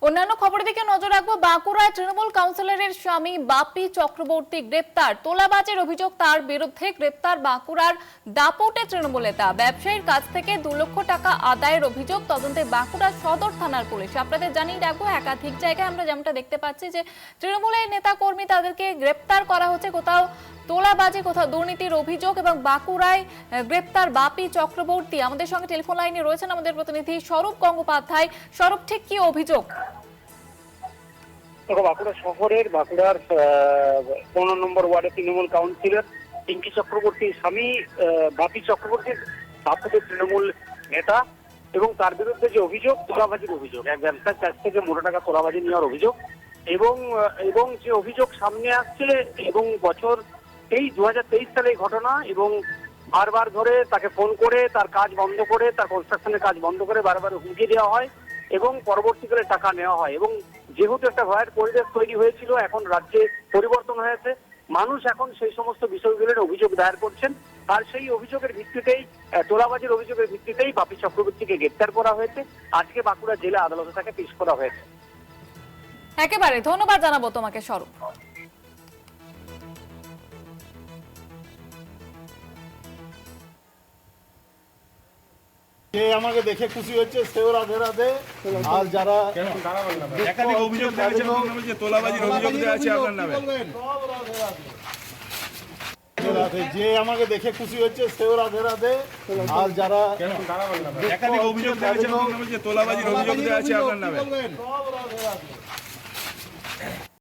অন্যান্য খবরের দিকে নজর রাখবো। বাঁকুড়ায় তৃণমূল কাউন্সিলরের স্বামী বাপি চক্রবর্তী গ্রেপ্তার। তোলাবাজির অভিযোগ তার বিরুদ্ধে। গ্রেপ্তার বাঁকুড়ার দাপটে তৃণমূল নেতা। ব্যবসায়ীর কাছ থেকে 2 লক্ষ টাকা আদায়ের অভিযোগ। তদন্তে বাঁকুড়া সদর থানার পুলিশ। আপনাদের জানিয়ে রাখবো, একাধিক জায়গায় আমরা যেমনটা দেখতে পাচ্ছি যে তৃণমূলের নেতা কর্মী তাদেরকে গ্রেপ্তার করা হচ্ছে। কোথাও তোলাবাজি, কোথাও দুর্নীতির অভিযোগ, এবং বাঁকুড়ায় গ্রেপ্তার বাপি চক্রবর্তী। আমাদের সঙ্গে টেলিফোন লাইনে রয়েছেন আমাদের প্রতিনিধি স্বরূপ গঙ্গোপাধ্যায়। স্বরূপ, ঠিক কি অভিযোগ? বাঁকুড়া শহরের বাঁকুড়ার 15 নম্বর ওয়ার্ডের তৃণমূল কাউন্সিলর পিঙ্কি চক্রবর্তীর স্বামী বাপি চক্রবর্তীর দাপটের তৃণমূল নেতা, এবং তার বিরুদ্ধে যে অভিযোগ, তোলাবাজির অভিযোগ, এক ব্যবসার কাছ থেকে মোটা টাকা তোলাবাজি নেওয়ার অভিযোগ, এবং যে অভিযোগ সামনে আসছে, এবং বছর 2023 সালে এই ঘটনা, এবং বারবার ধরে তাকে ফোন করে তার কাজ বন্ধ করে, তার কনস্ট্রাকশনের কাজ বন্ধ করে বারবার হুমকি দেওয়া হয় এবং পরবর্তীকালে টাকা নেওয়া হয়। এবং যেহেতু একটা ভয়ের পরিবেশ তৈরি হয়েছিল, এখন রাজ্যে পরিবর্তন হয়েছে, মানুষ এখন সেই সমস্ত বিষয়গুলোর অভিযোগ দায়ের করছেন। আর সেই অভিযোগের ভিত্তিতেই, তোলাবাজির অভিযোগের ভিত্তিতেই বাপি চক্রবর্তীকে গ্রেপ্তার করা হয়েছে। আজকে বাঁকুড়া জেলা আদালতে তাকে পেশ করা হয়েছে। একেবারে ধন্যবাদ জানাবো তোমাকে স্বরূপ। যে আমাকে দেখে খুশি হচ্ছে সেও রাধে রাধে। আর যারা একাধিক অভিযোগ আছে, যে তোলাবাজির অভিযোগ আছে আপনার নামে, যে আমাকে দেখে খুশি হচ্ছে সেও রাধে রাধে। আর যারা একাধিক অভিযোগ আছে, যে তোলাবাজির অভিযোগ আছে আপনার নামে, সব রাধে রাধে।